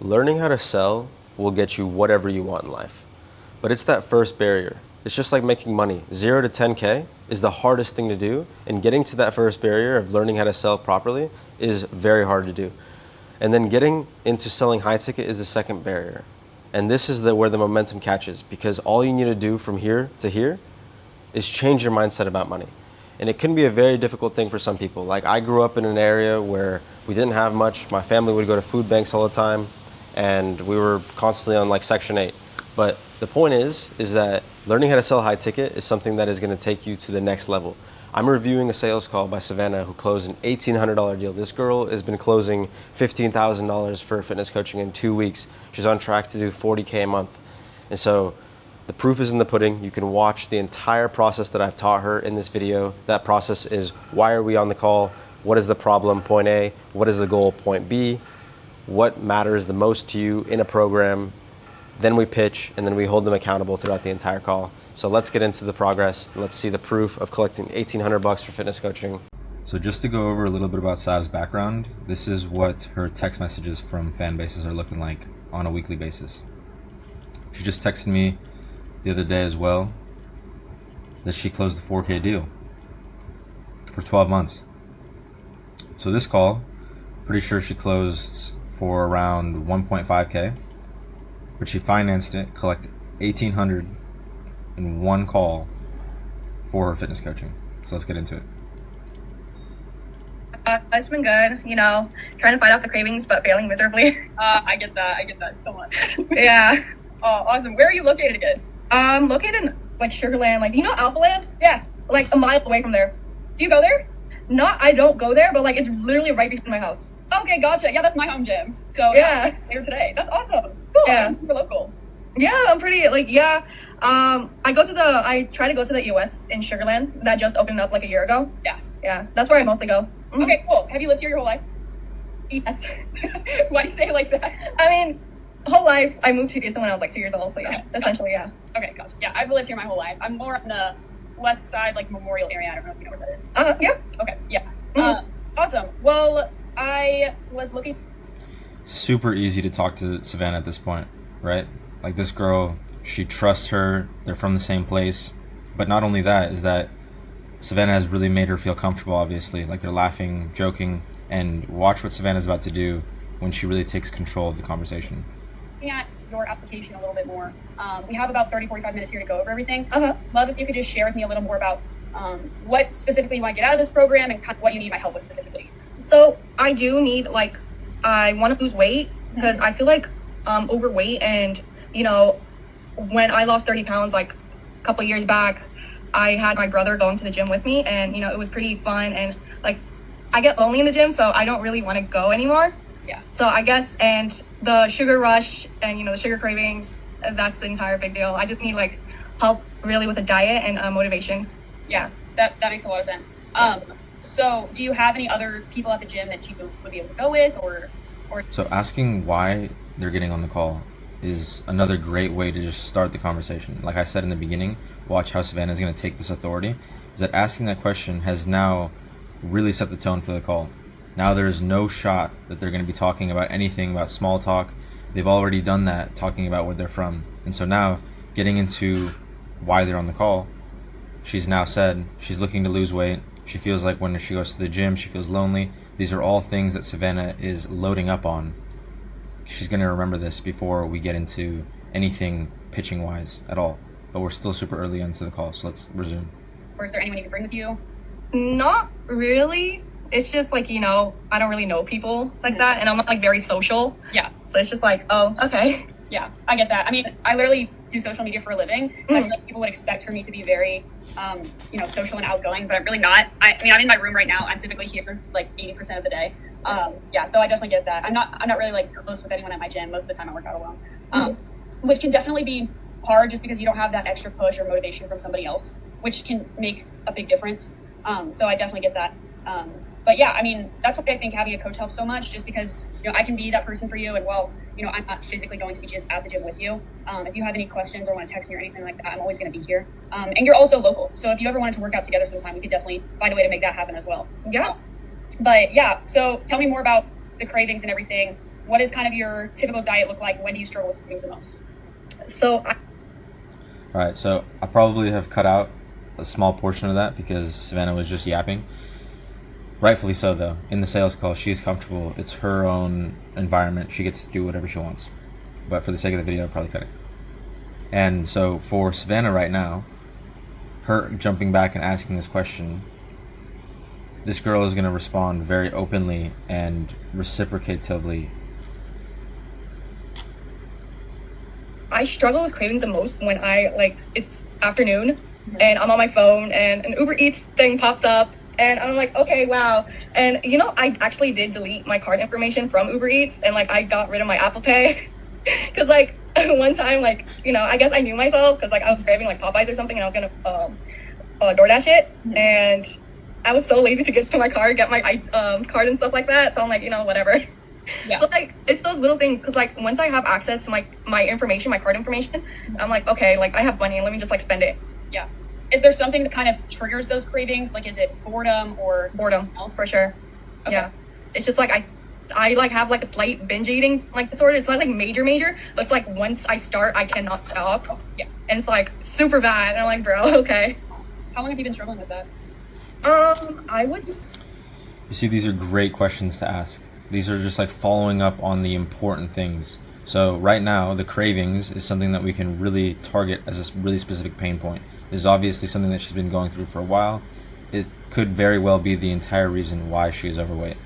Learning how to sell will get you whatever you want in life, but it's that first barrier. It's just like making money. 0 to 10K is the hardest thing to do, and getting to that first barrier of learning how to sell properly is very hard to do. And then getting into selling high ticket is the second barrier. And this is where the momentum catches, because all you need to do from here to here is change your mindset about money. And it can be a very difficult thing for some people. Like, I grew up in an area where we didn't have much. My family would go to food banks all the time, and we were constantly on like Section 8. But the point is that learning how to sell high ticket is something that is going to take you to the next level. I'm reviewing a sales call by Savannah who closed an $1,800 deal. This girl has been closing $15,000 for fitness coaching in 2 weeks. She's on track to do 40K a month. And so the proof is in the pudding. You can watch the entire process that I've taught her in this video. That process is: why are we on the call? What is the problem, point A? What is the goal, point B? What matters the most to you in a program? Then we pitch, and then we hold them accountable throughout the entire call. So let's get into the progress, and let's see the proof of collecting $1,800 for fitness coaching. So just to go over a little bit about Sav's background, this is what her text messages from fan bases are looking like on a weekly basis. She just texted me the other day as well that she closed a 4K deal for 12 months. So this call, pretty sure she closed for around 1.5K, but she financed it, collected $1,800 in one call for her fitness coaching. So let's get into it. It's been good, trying to fight off the cravings, but failing miserably. I get that so much. Yeah. Oh, awesome. Where are you located again? Located in, Sugarland, Alpha Land? Yeah. Like a mile away from there. Do you go there? I don't go there, but it's literally right behind my house. Okay, gotcha. Yeah, that's my home gym. So yeah, later today. That's awesome. Cool. Yeah. I'm super local. Yeah, I'm pretty, I try to go to the US in Sugarland that just opened up a year ago. Yeah. Yeah, that's where I mostly go. Mm-hmm. Okay, cool. Have you lived here your whole life? Yes. Why do you say it like that? I mean, whole life. I moved to Houston when I was 2 years old, so yeah, okay, essentially, gotcha. Yeah. Okay, gotcha. Yeah, I've lived here my whole life. I'm more on the west side, Memorial area. I don't know if you know where that is. Yeah. Okay, yeah. Mm-hmm. Awesome. Well, I was looking. Super easy to talk to Savannah at this point, right? This girl, she trusts her. They're from the same place. But not only that, is that Savannah has really made her feel comfortable, obviously. They're laughing, joking, and watch what Savannah's about to do when she really takes control of the conversation. Looking at your application a little bit more. We have about 45 minutes here to go over everything. Uh-huh. Love if you could just share with me a little more about what specifically you want to get out of this program and kind of what you need my help with specifically. So I do need, I want to lose weight because I feel overweight, and, when I lost 30 pounds, a couple years back, I had my brother going to the gym with me, and, it was pretty fun, and, I get lonely in the gym, so I don't really want to go anymore. Yeah. So I guess, and the sugar rush and, the sugar cravings, that's the entire big deal. I just need, help really with a diet and motivation. Yeah, that makes a lot of sense. So do you have any other people at the gym that you would be able to go with, or? So asking why they're getting on the call is another great way to just start the conversation. Like I said in the beginning, watch how Savannah is going to take this authority. Is that asking that question has now really set the tone for the call. Now there's no shot that they're going to be talking about anything about small talk. They've already done that, talking about where they're from. And so now getting into why they're on the call, she's now said she's looking to lose weight. She feels like when she goes to the gym, she feels lonely. These are all things that Savannah is loading up on. She's going to remember this before we get into anything pitching-wise at all. But we're still super early into the call, so let's resume. Or is there anyone you can bring with you? Not really. It's just I don't really know people like that, and I'm not very social. Yeah. So it's just oh, okay. Yeah, I get that. I mean, I literally do social media for a living. I feel like people would expect for me to be very, social and outgoing, but I'm really not. I'm in my room right now. I'm typically here 80% of the day. So I definitely get that. I'm not really close with anyone at my gym. Most of the time I work out alone, which can definitely be hard just because you don't have that extra push or motivation from somebody else, which can make a big difference. So I definitely get that. But yeah, that's why I think having a coach helps so much, just because, I can be that person for you. And I'm not physically going to be at the gym with you. If you have any questions or want to text me or anything like that, I'm always going to be here. And you're also local. So if you ever wanted to work out together sometime, we could definitely find a way to make that happen as well. Yeah. But yeah, so tell me more about the cravings and everything. what does kind of your typical diet look like? When do you struggle with cravings the most? So All right, so I probably have cut out a small portion of that because Savannah was just yapping. Rightfully so, though. In the sales call, she's comfortable. It's her own environment. She gets to do whatever she wants. But for the sake of the video, I'll probably cut it. And so for Savannah right now, her jumping back and asking this question, this girl is going to respond very openly and reciprocatively. I struggle with cravings the most when it's afternoon and I'm on my phone and an Uber Eats thing pops up and I'm like, okay, wow. And I actually did delete my card information from Uber Eats and I got rid of my Apple Pay because one time I guess I knew myself because I was craving Popeyes or something and I was gonna DoorDash it and I was so lazy to get to my car, get my card and stuff like that. So I'm like, whatever. Yeah. So it's those little things because once I have access to my information, my card information, I'm like, okay, I have money, let me just spend it. Yeah. Is there something that kind of triggers those cravings? Is it boredom or boredom else? For sure? Okay. Yeah. It's just I have a slight binge eating disorder. It's not major, but it's once I start, I cannot stop. Yeah. And it's super bad. And I'm like, bro, okay. How long have you been struggling with that? I would. You see, these are great questions to ask. These are just following up on the important things. So right now, the cravings is something that we can really target as a really specific pain point. This is obviously something that she's been going through for a while. It could very well be the entire reason why she is overweight.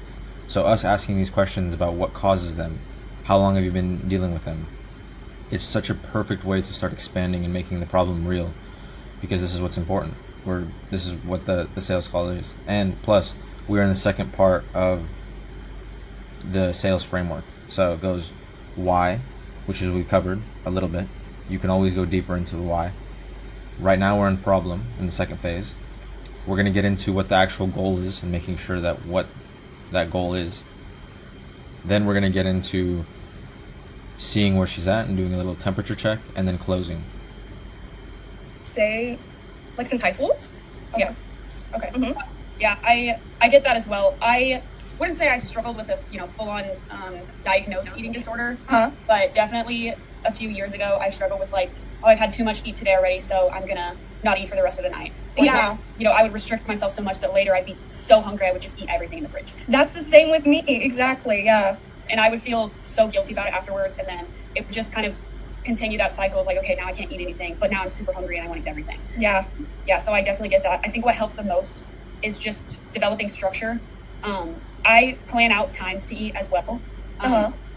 So us asking these questions about what causes them, how long have you been dealing with them, it's such a perfect way to start expanding and making the problem real, because this is what's important. This is what the sales call is. And plus, we're in the second part of the sales framework. So it goes why, which is what we covered a little bit. You can always go deeper into the why. Right now we're in problem in the second phase. We're going to get into what the actual goal is and making sure that what that goal is. Then we're going to get into seeing where she's at and doing a little temperature check and then closing. Say since high school? Okay. Yeah. Okay. Mm-hmm. Yeah, I get that as well. I wouldn't say I struggled with a full-on diagnosed eating disorder, but definitely a few years ago I struggled with I've had too much to eat today already, so I'm gonna not eat for the rest of the night. Or yeah. I would restrict myself so much that later I'd be so hungry I would just eat everything in the fridge. That's the same with me, exactly. Yeah. And I would feel so guilty about it afterwards, and then it would just kind of continue that cycle of okay, now I can't eat anything, but now I'm super hungry and I want to eat everything. Yeah. Yeah, so I definitely get that. I think what helps the most is just developing structure. I plan out times to eat as well.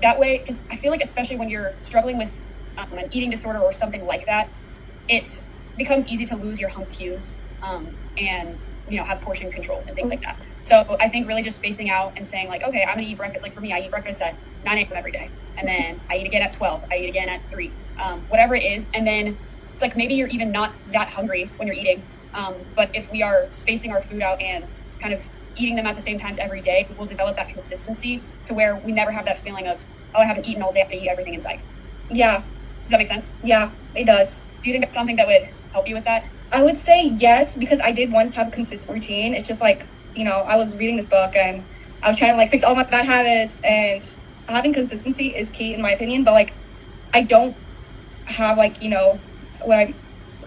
That way, because I feel especially when you're struggling with an eating disorder or something like that, it becomes easy to lose your hump cues and have portion control and things like that. So I think really just spacing out and saying okay, I'm gonna eat breakfast. For me, I eat breakfast at 9 a.m. every day, and then I eat again at 12. I eat again at 3. Whatever it is, and then it's maybe you're even not that hungry when you're eating. But if we are spacing our food out and kind of eating them at the same times every day, we'll develop that consistency to where we never have that feeling of, oh, I haven't eaten all day, I have to eat everything in sight. Yeah. Does that make sense? Yeah, it does. Do you think that's something that would help you with that? I would say yes, because I did once have a consistent routine. It's just I was reading this book and I was trying to fix all my bad habits, and having consistency is key in my opinion, but I don't have when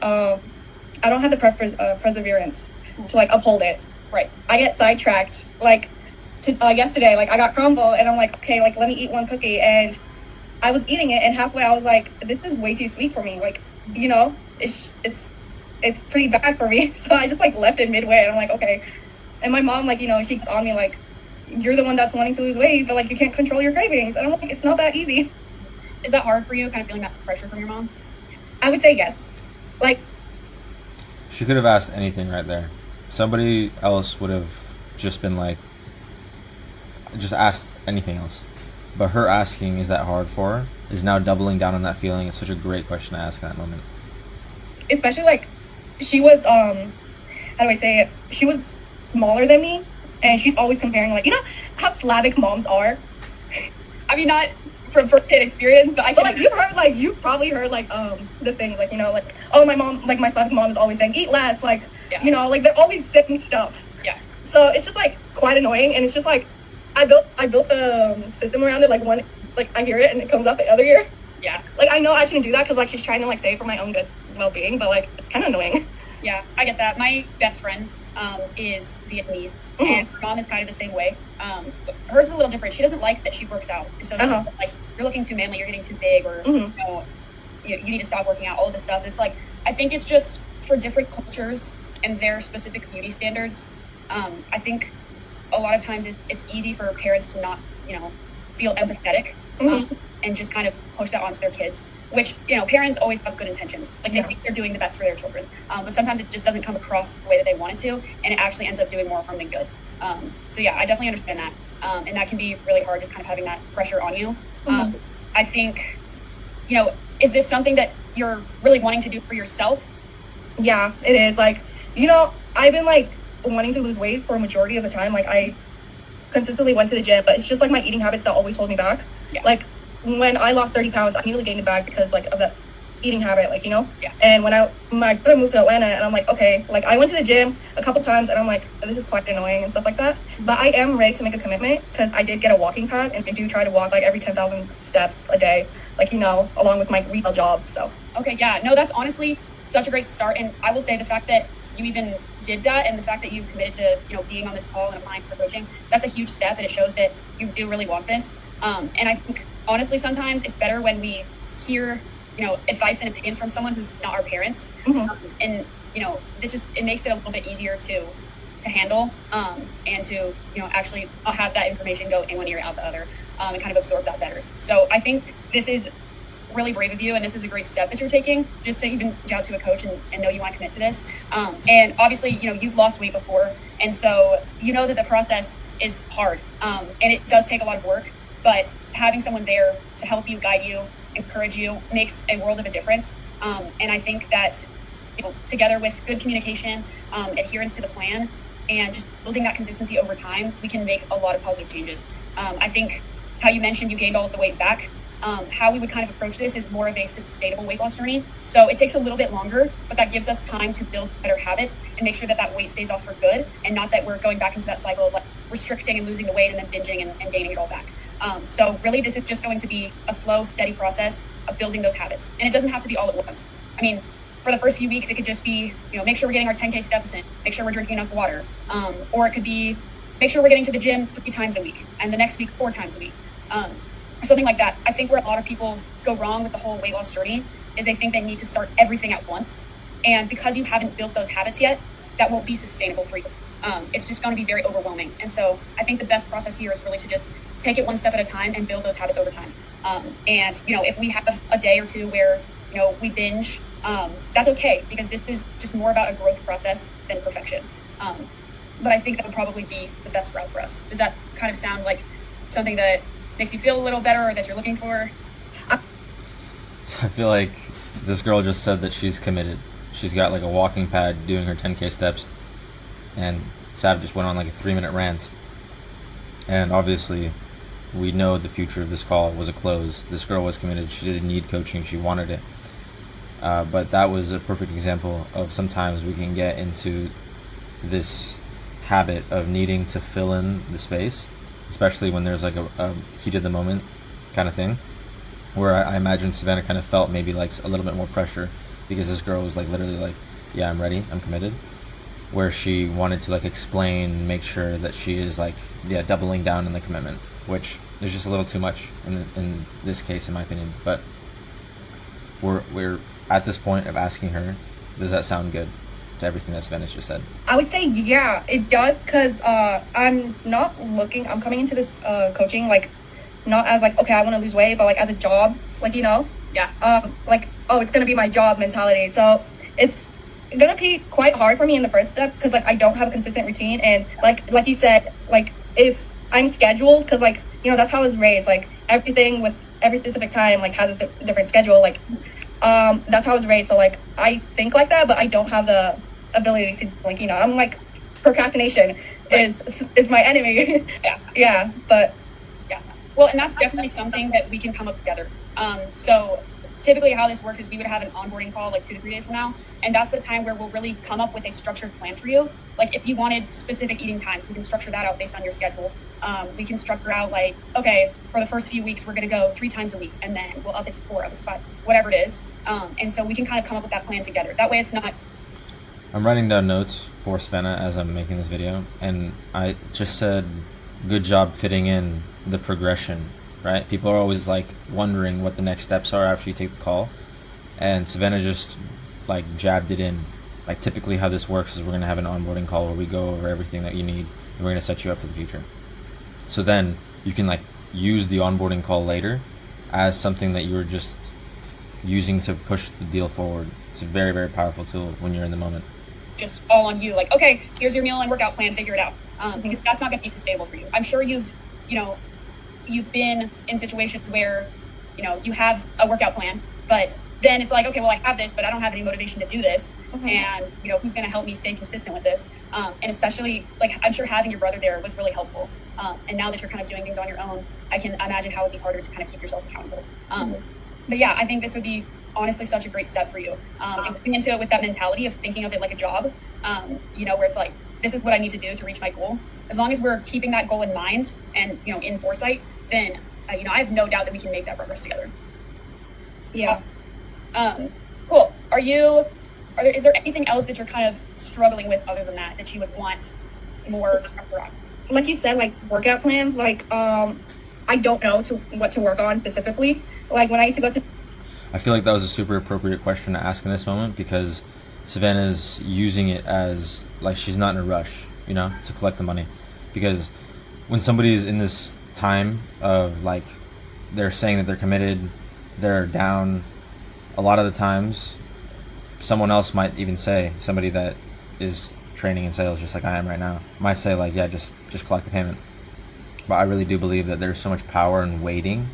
I don't have the perseverance to uphold it. Right. I get sidetracked. Yesterday, I got crumble and I'm okay, let me eat one cookie, and I was eating it and halfway I was this is way too sweet for me. It's pretty bad for me. So I just left it midway and I'm okay. And my mom she's on me you're the one that's wanting to lose weight, but you can't control your cravings. And I'm it's not that easy. Is that hard for you, kind of feeling that pressure from your mom? I would say yes. She could have asked anything right there. Somebody else would have just been just asked anything else. But her asking, is that hard for her, is now doubling down on that feeling. It's such a great question to ask in that moment. Especially she was how do I say it? She was smaller than me, and she's always comparing how Slavic moms are. I mean, not from first-hand experience, but I can. You've probably heard the things oh, my mom, my Slavic mom is always saying eat less, yeah. They're always saying stuff. Yeah. So it's just quite annoying, and it's just I built the system around it. like I hear it and it comes up the other ear. Yeah. Like I know I shouldn't do that because like she's trying to like say it for my own good well-being, but like it's kind of annoying. Yeah, I get that. My best friend is Vietnamese, and her mom is kind of the same way. Hers is a little different. She doesn't like that she works out, and so she's like, "You're looking too manly. You're getting too big, or you know, you need to stop working out." All of this stuff. And it's like I think it's just for different cultures and their specific beauty standards. I think a lot of times it's easy for parents to not, feel empathetic and just kind of push that onto their kids, which, parents always have good intentions. Like they think they're doing the best for their children. But sometimes it just doesn't come across the way that they want it to, and it actually ends up doing more harm than good. So yeah, I definitely understand that. And that can be really hard, just kind of having that pressure on you. I think, is this something that you're really wanting to do for yourself? Yeah, it is. Like, I've been like wanting to lose weight for a majority of the time. Like I consistently went to the gym, but it's just like my eating habits that always hold me back. Yeah. Like when I lost 30 pounds, I nearly gained it back because like of that eating habit, like, Yeah. And when my brother moved to Atlanta, and I'm like, okay, like I went to the gym a couple times and I'm like, this is quite annoying and stuff like that. But I am ready to make a commitment because I did get a walking pad, and I do try to walk like every 10,000 steps a day, like, along with my retail job. So Okay, yeah, no, that's honestly such a great start. And I will say the fact that you even did that, and the fact that you committed to, being on this call and applying for coaching, that's a huge step, and it shows that you do really want this. And I think honestly, sometimes it's better when we hear, advice and opinions from someone who's not our parents. And, it makes it a little bit easier to handle, and to, actually have that information go in one ear, out the other, and kind of absorb that better. So I think this is really brave of you, and this is a great step that you're taking, just to even reach out to a coach and know you want to commit to this. And obviously, you've lost weight before, and so that the process is hard, and it does take a lot of work, but having someone there to help you, guide you, encourage you makes a world of a difference. And I think that together with good communication, adherence to the plan, and just building that consistency over time, we can make a lot of positive changes. I think how you mentioned you gained all of the weight back, how we would kind of approach this is more of a sustainable weight loss journey. So it takes a little bit longer, but that gives us time to build better habits and make sure that weight stays off for good, and not that we're going back into that cycle of like restricting and losing the weight and then binging and gaining it all back. So really this is just going to be a slow, steady process of building those habits. And it doesn't have to be all at once. I mean, for the first few weeks, it could just be, make sure we're getting our 10K steps in, make sure we're drinking enough water. Or it could be, make sure we're getting to the gym 3 times a week, and the next week 4 times a week. Something like that. I think where a lot of people go wrong with the whole weight loss journey is they think they need to start everything at once. And because you haven't built those habits yet, that won't be sustainable for you. It's just going to be very overwhelming. And so I think the best process here is really to just take it one step at a time and build those habits over time. And, if we have a day or two where, we binge, that's okay, because this is just more about a growth process than perfection. But I think that would probably be the best route for us. Does that kind of sound like something that makes you feel a little better, or that you're looking for? I feel like this girl just said that she's committed. She's got like a walking pad doing her 10K steps, and Sav just went on like a 3-minute rant. And obviously, we know the future of this call was a close. This girl was committed. She didn't need coaching. She wanted it. But that was a perfect example of sometimes we can get into this habit of needing to fill in the space, especially when there's like a heat of the moment kind of thing, where I imagine Savannah kind of felt maybe like a little bit more pressure because this girl was like literally like, yeah, I'm ready, I'm committed, where she wanted to like explain, make sure that she is like, yeah, doubling down in the commitment, which is just a little too much in this case, in my opinion. But we're at this point of asking her, does that sound good to everything that Savannah just said? I would say, yeah, it does, because I'm coming into this coaching, like, not as like, okay, I want to lose weight, but like as a job, like, Yeah. Like, oh, it's going to be my job mentality. So it's going to be quite hard for me in the first step, because like I don't have a consistent routine. And like you said, like if I'm scheduled, because like, that's how I was raised, like everything with every specific time like has a different schedule, like that's how I was raised. So like I think like that, but I don't have the ability to, like, I'm like, procrastination is my enemy. But yeah. Well, and that's definitely something that we can come up together. So typically how this works is we would have an onboarding call like 2 to 3 days from now, and that's the time where we'll really come up with a structured plan for you. Like if you wanted specific eating times, we can structure that out based on your schedule. We can structure out like, okay, for the first few weeks we're going to go 3 times a week, and then we'll up it to 4, up it to 5, whatever it is. And so we can kind of come up with that plan together. That way it's not. I'm writing down notes for Savannah as I'm making this video, and I just said, good job fitting in the progression, right? People are always like wondering what the next steps are after you take the call, and Savannah just like jabbed it in. Like typically how this works is we're gonna have an onboarding call where we go over everything that you need, and we're gonna set you up for the future. So then you can like use the onboarding call later as something that you're just using to push the deal forward. It's a very, very powerful tool when you're in the moment. Just all on you, like, okay, here's your meal and workout plan, figure it out, because that's not going to be sustainable for you. I'm sure you've been in situations where you have a workout plan, but then it's like, okay, well, I have this, but I don't have any motivation to do this, and who's going to help me stay consistent with this? And especially, like, I'm sure having your brother there was really helpful, and now that you're kind of doing things on your own, I can imagine how it would be harder to kind of keep yourself accountable. But yeah, I think this would be honestly such a great step for you, and coming into it with that mentality of thinking of it like a job, where it's like, this is what I need to do to reach my goal. As long as we're keeping that goal in mind and in foresight, then I have no doubt that we can make that progress together. Yeah. Awesome. Cool. Is there anything else that you're kind of struggling with other than that you would want more structure on? Like you said, like workout plans, like I don't know what to work on specifically. Like when I used to go to. I feel like that was a super appropriate question to ask in this moment, because Savannah's using it as like she's not in a rush, to collect the money. Because when somebody is in this time of like they're saying that they're committed, they're down, a lot of the times someone else might even say, somebody that is training in sales just like I am right now, might say like, yeah, just collect the payment. But I really do believe that there's so much power in waiting,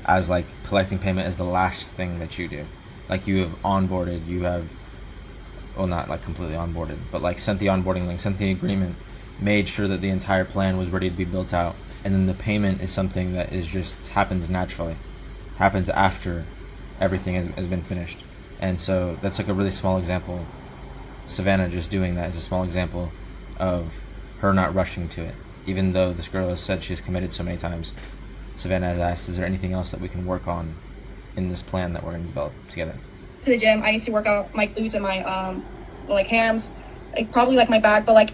as like collecting payment is the last thing that you do. Like you have onboarded, you have, well, not like completely onboarded, but like sent the onboarding link, sent the agreement, made sure that the entire plan was ready to be built out. And then the payment is something that is just happens naturally, happens after everything has been finished. And so that's like a really small example. Savannah just doing that is a small example of her not rushing to it. Even though this girl has said she's committed so many times, Savannah has asked, is there anything else that we can work on in this plan that we're going to develop together? To the gym, I used to work out my glutes and my like hams, like probably like my back, but like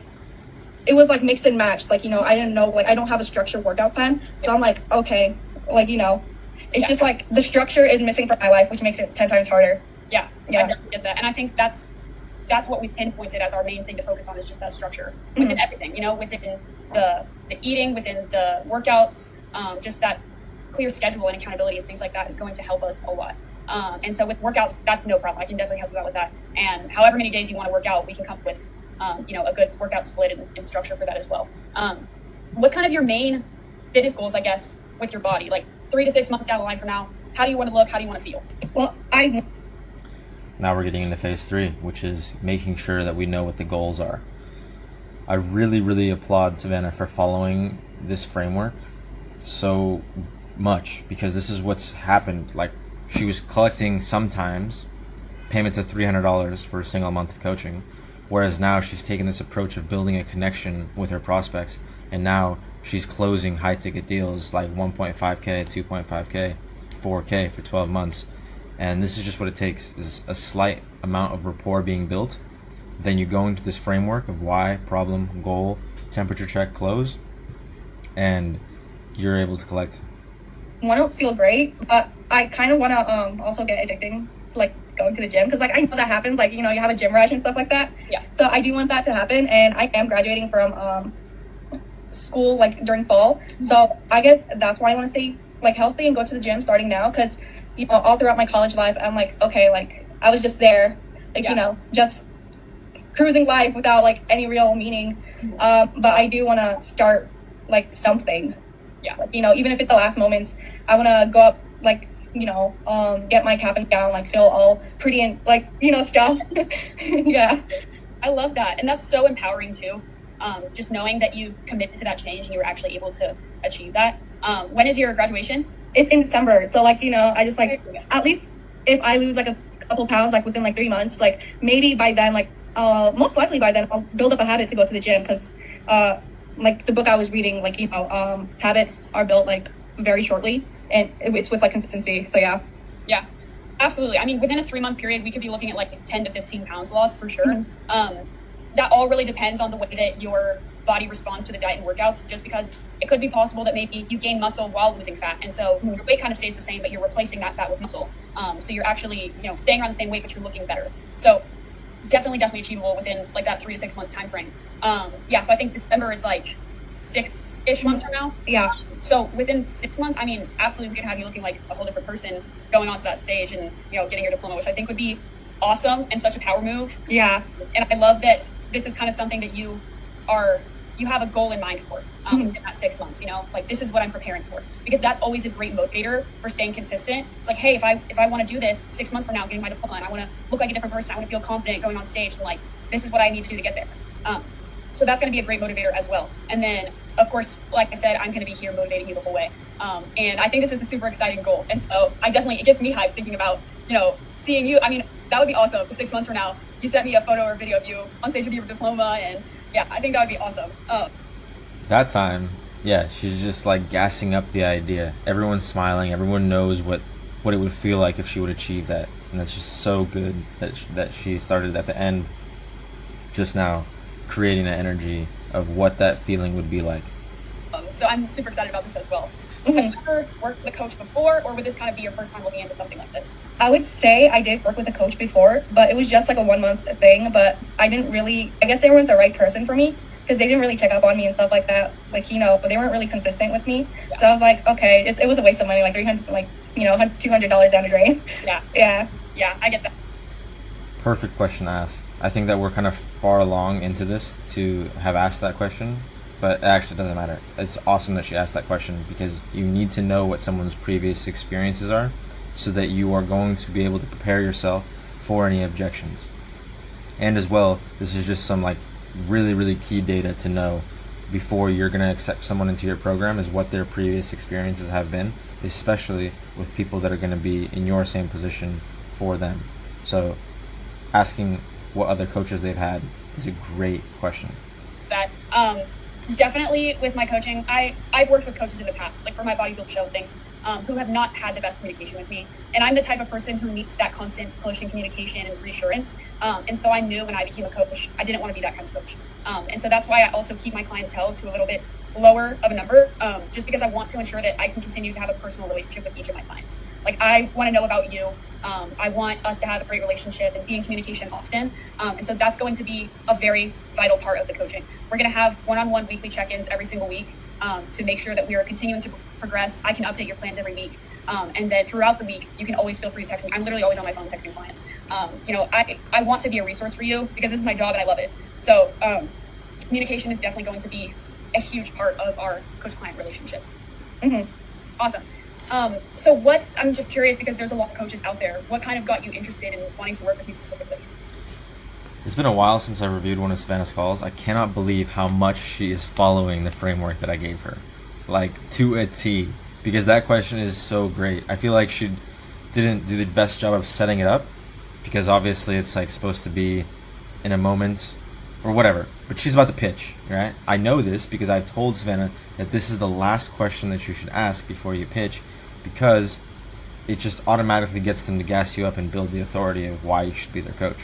it was like mixed and matched. Like I didn't know, like I don't have a structured workout plan, so I'm like, okay, like it's just like the structure is missing from my life, which makes it 10 times harder. Yeah, I definitely get that, and I think that's what we pinpointed as our main thing to focus on, is just that structure within everything. Within the eating, within the workouts, just that clear schedule and accountability and things like that is going to help us a lot. And so with workouts, that's no problem. I can definitely help you out with that. And however many days you want to work out, we can come up with, a good workout split and structure for that as well. What's kind of your main fitness goals, I guess, with your body? Like 3 to 6 months down the line from now, how do you want to look? How do you want to feel? Well, Now we're getting into phase 3, which is making sure that we know what the goals are. I really, really applaud Savannah for following this framework so much, because this is what's happened. Like, she was collecting sometimes payments of $300 for a single month of coaching, whereas now she's taken this approach of building a connection with her prospects, and now she's closing high ticket deals like 1.5K, 2.5K, 4K for 12 months. And this is just what it takes, is a slight amount of rapport being built. Then you go into this framework of why, problem, goal, temperature check, close, and you're able to collect. I want to feel great, but I kind of want to also get addicting to like going to the gym, because like I know that happens, like you have a gym rush and stuff like that. Yeah. So I do want that to happen, and I am graduating from school like during fall. So I guess that's why I want to stay like healthy and go to the gym starting now, because all throughout my college life I'm like, okay, like I was just there, like just cruising life without like any real meaning. But I do want to start like something. Yeah. Like, even if it's the last moments, I want to go up, like, get my cap and gown, like feel all pretty and like, stuff. Yeah. I love that. And that's so empowering too. Just knowing that you committed to that change and you were actually able to achieve that. When is your graduation? It's in December. So like, I just like at least if I lose like a couple pounds like within like 3 months, like maybe by then, like most likely by then I'll build up a habit to go to the gym, because like the book I was reading, like, you know, habits are built like very shortly, and it's with like consistency. So yeah. Yeah, absolutely. I mean, within a 3-month period, we could be looking at like 10 to 15 pounds lost for sure. That all really depends on the way that your body responds to the diet and workouts, just because it could be possible that maybe you gain muscle while losing fat, and so your weight kind of stays the same, but you're replacing that fat with muscle. So you're actually, you know, staying around the same weight, but you're looking better. So definitely achievable within like that 3 to 6 months time frame. Yeah, so I think December is like 6-ish months from now. Yeah. So within 6 months, I mean, absolutely, we could have you looking like a whole different person going on to that stage and, you know, getting your diploma, which I think would be awesome and such a power move. Yeah. And I love that this is kind of something that you have a goal in mind for in that 6 months, you know, like this is what I'm preparing for, because that's always a great motivator for staying consistent. It's like, hey, if I want to do this 6 months from now, getting my diploma, and I want to look like a different person, I want to feel confident going on stage, and like, this is what I need to do to get there. So that's going to be a great motivator as well. And then, of course, like I said, I'm going to be here motivating you the whole way. And I think this is a super exciting goal. And so it gets me hyped thinking about, you know, seeing you. I mean, that would be awesome. 6 months from now, you sent me a photo or video of you on stage with your diploma. And yeah, I think that would be awesome. That time, yeah, she's just like gassing up the idea. Everyone's smiling. Everyone knows what it would feel like if she would achieve that. And that's just so good that she started at the end just now, creating that energy of what that feeling would be like. So I'm super excited about this as well. Have you ever worked with a coach before, or would this kind of be your first time looking into something like this? I would say I did work with a coach before, but it was just like a 1 month thing. But I guess they weren't the right person for me, because they didn't really check up on me and stuff like that. Like, you know, but they weren't really consistent with me. Yeah. So I was like, okay, it was a waste of money, like $300, like, you know, $200 down the drain. Yeah, I get that. Perfect question to ask. I think that we're kind of far along into this to have asked that question, but it actually doesn't matter. It's awesome that she asked that question, because you need to know what someone's previous experiences are so that you are going to be able to prepare yourself for any objections. And as well, this is just some like really, really key data to know before you're going to accept someone into your program, is what their previous experiences have been, especially with people that are going to be in your same position for them. So asking what other coaches they've had is a great question. That definitely with my coaching, I've worked with coaches in the past, like for my bodybuild show things, who have not had the best communication with me. And I'm the type of person who needs that constant push and communication and reassurance. And so I knew when I became a coach, I didn't want to be that kind of coach. And so that's why I also keep my clientele to a little bit lower of a number, just because I want to ensure that I can continue to have a personal relationship with each of my clients. Like, I want to know about you. I want us to have a great relationship and be in communication often. And so that's going to be a very vital part of the coaching. We're going to have one-on-one weekly check-ins every single week to make sure that we are continuing to progress. I can update your plans every week. And then throughout the week, you can always feel free to text me. I'm literally always on my phone texting clients. You know, I want to be a resource for you because this is my job and I love it. So communication is definitely going to be a huge part of our coach-client relationship. Awesome. So I'm just curious, because there's a lot of coaches out there, what kind of got you interested in wanting to work with me specifically? It's been a while since I reviewed one of Savannah's calls. I cannot believe how much she is following the framework that I gave her, like to a T, because that question is so great. I feel like she didn't do the best job of setting it up, because obviously it's like supposed to be in a moment or whatever, but she's about to pitch, right? I know this because I've told Savannah that this is the last question that you should ask before you pitch, because it just automatically gets them to gas you up and build the authority of why you should be their coach.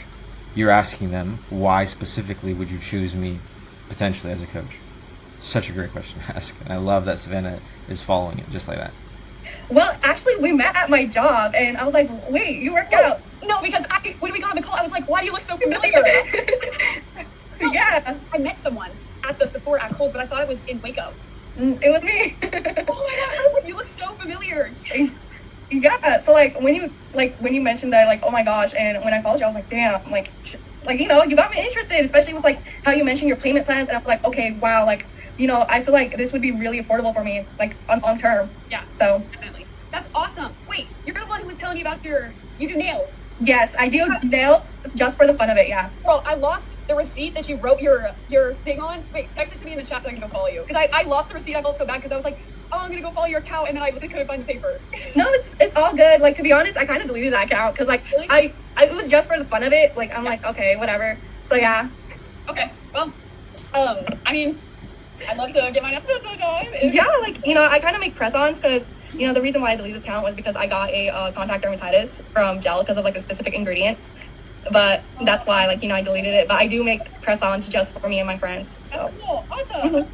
You're asking them, why specifically would you choose me potentially as a coach? Such a great question to ask. And I love that Savannah is following it just like that. Well, actually, we met at my job, and I was like, wait, you work out? No, because when we got on the call, I was like, why do you look so familiar? Yeah. I met someone at the Sephora at Kohl's, but I thought it was in Waco. It was me. Oh my God, I was like, you look so familiar. Yeah, so like when you mentioned that, like, oh my gosh, and when I followed you, I was like, damn, like you know, you got me interested, especially with like how you mentioned your payment plans, and I'm like, okay, wow, like, you know, I feel like this would be really affordable for me, like on long term. Yeah, so definitely. That's awesome. Wait, you're the one who was telling me about you do nails. Yes, I do nails just for the fun of it, yeah. Well, I lost the receipt that you wrote your thing on. Wait, text it to me in the chat so I can go follow you. Because I lost the receipt. I felt so bad because I was like, oh, I'm gonna go follow your account, and then I literally couldn't find the paper. No, it's all good. Like, to be honest, I kind of deleted that account because like Really? I it was just for the fun of it. Like, I'm like, okay, whatever. So yeah. Okay, well, I mean, I'd love to get mine up sometime. Yeah, like, I kind of make press-ons because, the reason why I deleted the account was because I got a contact dermatitis from gel because of, like, a specific ingredient. But that's why, like, I deleted it. But I do make press-ons just for me and my friends. So. That's cool. Awesome.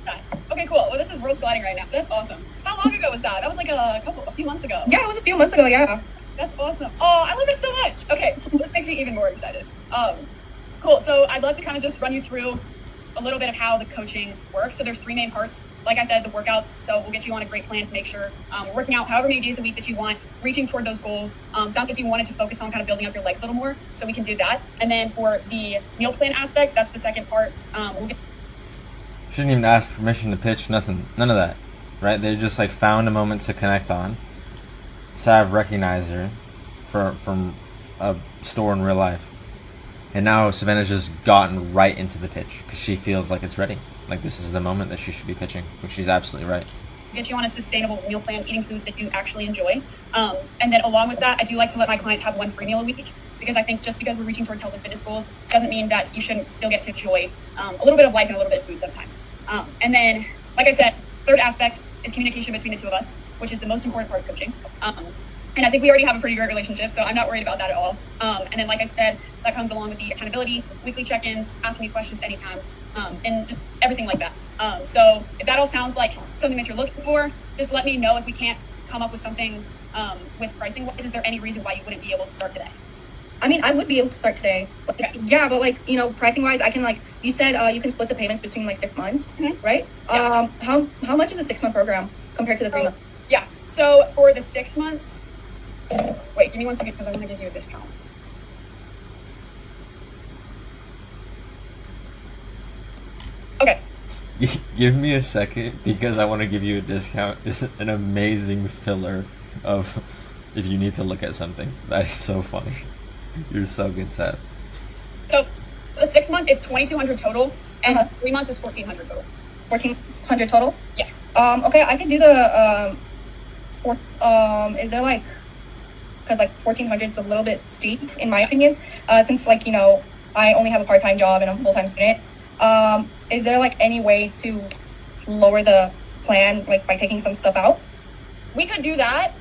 Okay, cool. Well, this is World's Gliding right now. That's awesome. How long ago was that? That was like a few months ago. Yeah, it was a few months ago, yeah. That's awesome. Oh, I love it so much. Okay, this makes me even more excited. Cool. So I'd love to kind of just run you through a little bit of how the coaching works. So there's 3 main parts. Like I said, the workouts. So we'll get you on a great plan to make sure we're working out however many days a week that you want, reaching toward those goals. Sounds like you wanted to focus on kind of building up your legs a little more, so we can do that. And then for the meal plan aspect, that's the second part. Shouldn't even ask permission to pitch, nothing, none of that, right? They just like found a moment to connect on. Sav recognized her from a store in real life, and now Savannah's just gotten right into the pitch because she feels like it's ready. Like this is the moment that she should be pitching, which she's absolutely right. Get you on a sustainable meal plan, eating foods that you actually enjoy. And then along with that, I do like to let my clients have 1 free meal a week, because I think just because we're reaching towards health and fitness goals doesn't mean that you shouldn't still get to enjoy a little bit of life and a little bit of food sometimes. And then, like I said, third aspect is communication between the two of us, which is the most important part of coaching. And I think we already have a pretty great relationship, so I'm not worried about that at all. And then, like I said, that comes along with the accountability, weekly check-ins, asking me questions anytime, and just everything like that. So if that all sounds like something that you're looking for, just let me know. If we can't come up with something with pricing, is there any reason why you wouldn't be able to start today? I mean, I would be able to start today. Okay. Yeah, but like, pricing-wise, I can, like, you said you can split the payments between like different months, right? Yeah. How much is a 6-month program compared to the 3 months? Yeah, so for the 6 months, wait, give me 1 second because I want to give you a discount. Okay. Give me a second because I want to give you a discount. It's an amazing filler of if you need to look at something. That is so funny. You're so good, Seth. So the 6 month, it's $2,200 total, and 3 months is $1,400 total. 1,400 total? Yes. Okay, I can do the is there like, because like 1,400 is a little bit steep in my opinion, since like I only have a part-time job and I'm a full-time student. Is there like any way to lower the plan, like by taking some stuff out? We could do that.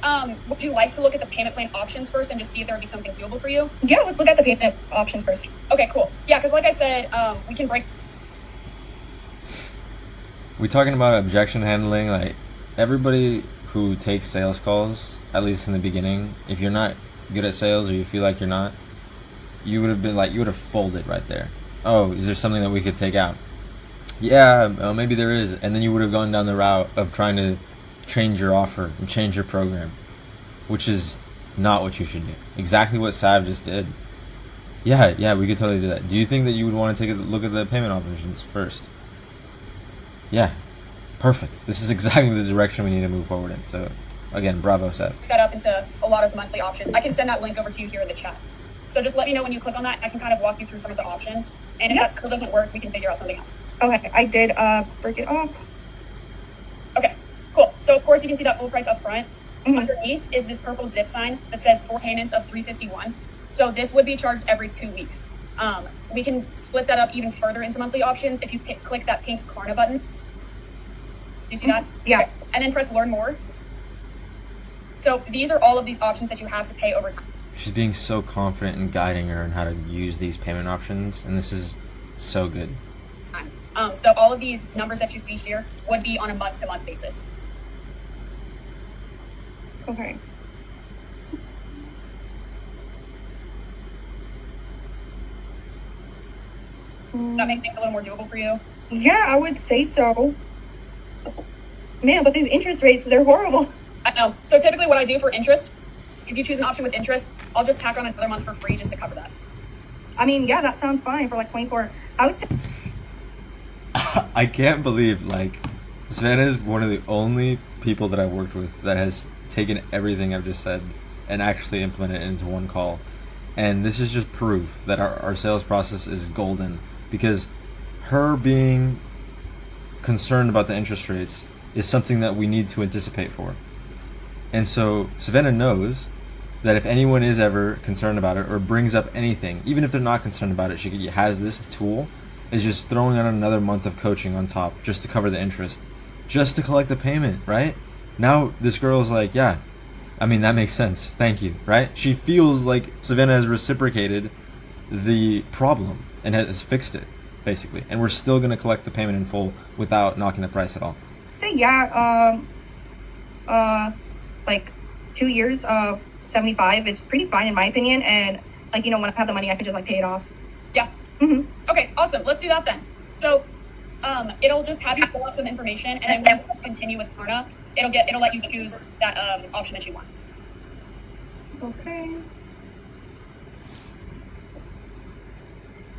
Would you like to look at the payment plan options first and just see if there would be something doable for you? Yeah, let's look at the payment options first. Okay, cool. Yeah, because like I said, we can break. We talking about objection handling. Like everybody who takes sales calls, at least in the beginning, if you're not good at sales or you feel like you're not, you would have been like, you would have folded right there. Oh, is there something that we could take out? Yeah, maybe there is. And then you would have gone down the route of trying to change your offer and change your program, which is not what you should do. Exactly what Sav just did. Yeah, we could totally do that. Do you think that you would want to take a look at the payment options first? Yeah, perfect. This is exactly the direction we need to move forward in. So, again, bravo, Sav. That up into a lot of monthly options. I can send that link over to you here in the chat. So just let me know when you click on that. I can kind of walk you through some of the options. And if that still doesn't work, we can figure out something else. Okay, I did break it off. Okay, cool. So of course you can see that full price up front. Underneath is this purple zip sign that says 4 payments of $351. So this would be charged every 2 weeks. We can split that up even further into monthly options if you click that pink Klarna button. Do you see that? Yeah. Okay. And then press learn more. So these are all of these options that you have to pay over time. She's being so confident in guiding her on how to use these payment options, and this is so good. So all of these numbers that you see here would be on a month-to-month basis. Okay. Does that make things a little more doable for you? Yeah, I would say so. Man, but these interest rates, they're horrible. I know. So typically what I do for interest, if you choose an option with interest, I'll just tack on another month for free just to cover that. I mean, yeah, that sounds fine for like 24. I would say. I can't believe, like, Savannah is one of the only people that I've worked with that has taken everything I've just said and actually implemented it into one call. And this is just proof that our sales process is golden, because her being concerned about the interest rates is something that we need to anticipate for. And so Savannah knows that if anyone is ever concerned about it or brings up anything, even if they're not concerned about it, she has this tool, is just throwing on another month of coaching on top just to cover the interest, just to collect the payment, right? Now this girl's like, yeah, I mean, that makes sense. Thank you, right? She feels like Savannah has reciprocated the problem and has fixed it, basically. And we're still going to collect the payment in full without knocking the price at all. So yeah, like 2 years of 75 is pretty fine in my opinion. And like, you know, when I have the money, I could just like pay it off. Yeah. Okay, awesome. Let's do that then. So it'll just have you fill out some information, and then when you continue with Klarna, it'll let you choose that option that you want. Okay.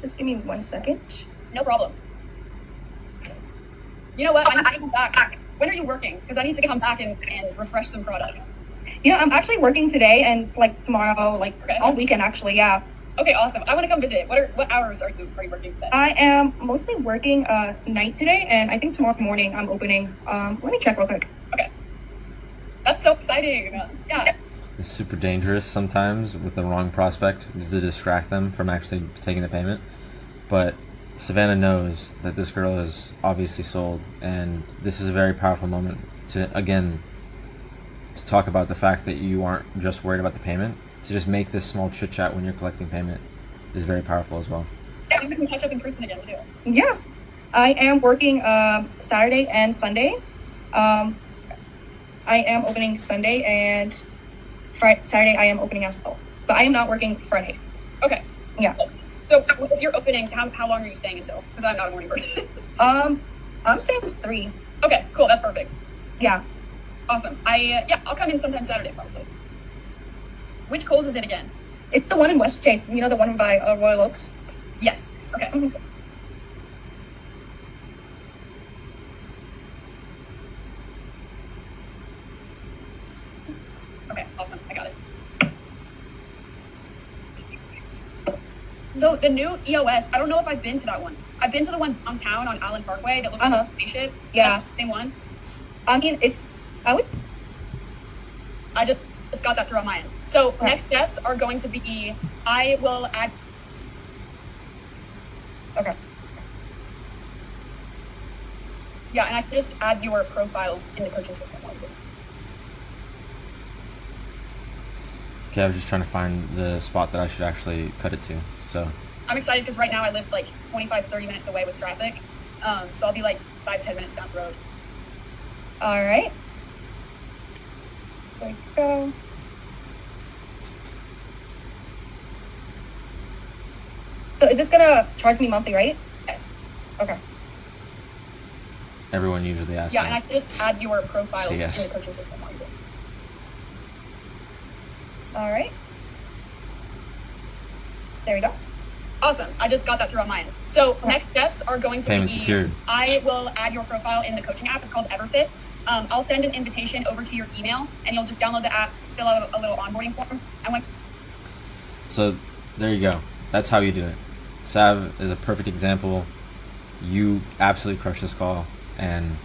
Just give me 1 second. No problem. You know what? I need to come back. When are you working? Because I need to come back and refresh some products. You know, I'm actually working today and like tomorrow, like all weekend actually. Yeah. Okay, awesome. I want to come visit. What hours are you working today? I am mostly working night today, and I think tomorrow morning I'm opening. Let me check real quick. Okay. That's so exciting. Yeah. It's super dangerous sometimes with the wrong prospect, is to distract them from actually taking the payment. But Savannah knows that this girl is obviously sold, and this is a very powerful moment to, again, to talk about the fact that you aren't just worried about the payment. To just make this small chit chat when you're collecting payment is very powerful as well. Yeah, we can catch up in person again too. Yeah, I am working Saturday and Sunday. I am opening Sunday, and Saturday I am opening as well. But I am not working Friday. Okay. Yeah. So if you're opening, how long are you staying until? Because I'm not a morning person. I'm staying until 3. Okay, cool. That's perfect. Yeah. Awesome. I'll come in sometime Saturday probably. Which Kohl's is it again? It's the one in West Chase. You know, the one by Royal Oaks? Yes. Okay. Okay, awesome. I got it. So the new EOS, I don't know if I've been to that one. I've been to the one downtown on Island Parkway that looks like a spaceship. Yeah. That's the same one. I mean, I just got that through on my end. So next steps are going to be, I will add. Okay. Yeah, and I can just add your profile in the coaching system. Okay, I was just trying to find the spot that I should actually cut it to. So I'm excited because right now I live like 25-30 minutes away with traffic. So I'll be like 5-10 minutes down the road. All right. There we go. So is this gonna charge me monthly, right? Yes. Okay. everyone usually asks. Yeah, and I can just add your profile Say yes. in the coaching system while you do. All right. There we go. Awesome. I just got that through on my end. So next steps are going to Payment be, secured. I will add your profile in the coaching app. It's called Everfit. I'll send an invitation over to your email, and you'll just download the app, fill out a little onboarding form, and when. So there you go. That's how you do it. Sav is a perfect example. You absolutely crush this call. And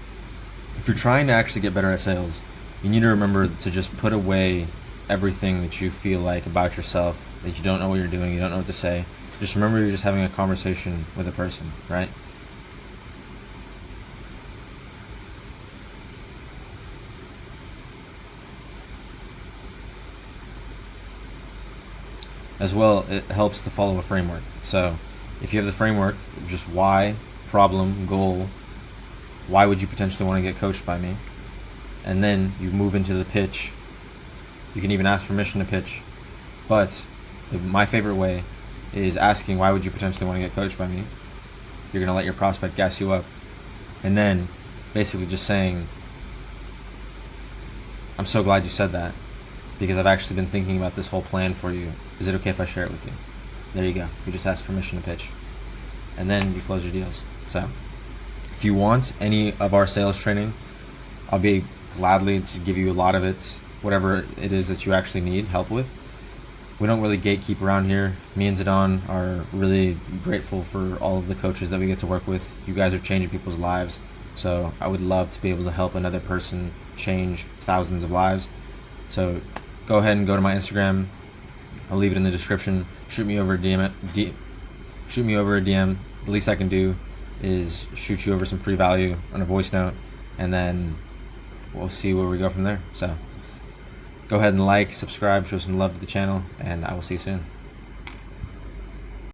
if you're trying to actually get better at sales, you need to remember to just put away everything that you feel like about yourself, that you don't know what you're doing, you don't know what to say. Just remember you're just having a conversation with a person, right? As well, it helps to follow a framework. So if you have the framework, just why, problem, goal, why would you potentially want to get coached by me? And then you move into the pitch. You can even ask permission to pitch. But my favorite way is asking, why would you potentially want to get coached by me? You're going to let your prospect gas you up. And then basically just saying, I'm so glad you said that, because I've actually been thinking about this whole plan for you. Is it okay if I share it with you? There you go. You just ask permission to pitch. And then you close your deals. So if you want any of our sales training, I'll be gladly to give you a lot of it, whatever it is that you actually need help with. We don't really gatekeep around here. Me and Zidane are really grateful for all of the coaches that we get to work with. You guys are changing people's lives. So I would love to be able to help another person change thousands of lives. So go ahead and go to my Instagram. I'll leave it in the description. Shoot me over a DM. The least I can do is shoot you over some free value on a voice note, and then we'll see where we go from there. So go ahead and like, subscribe, show some love to the channel, and I will see you soon.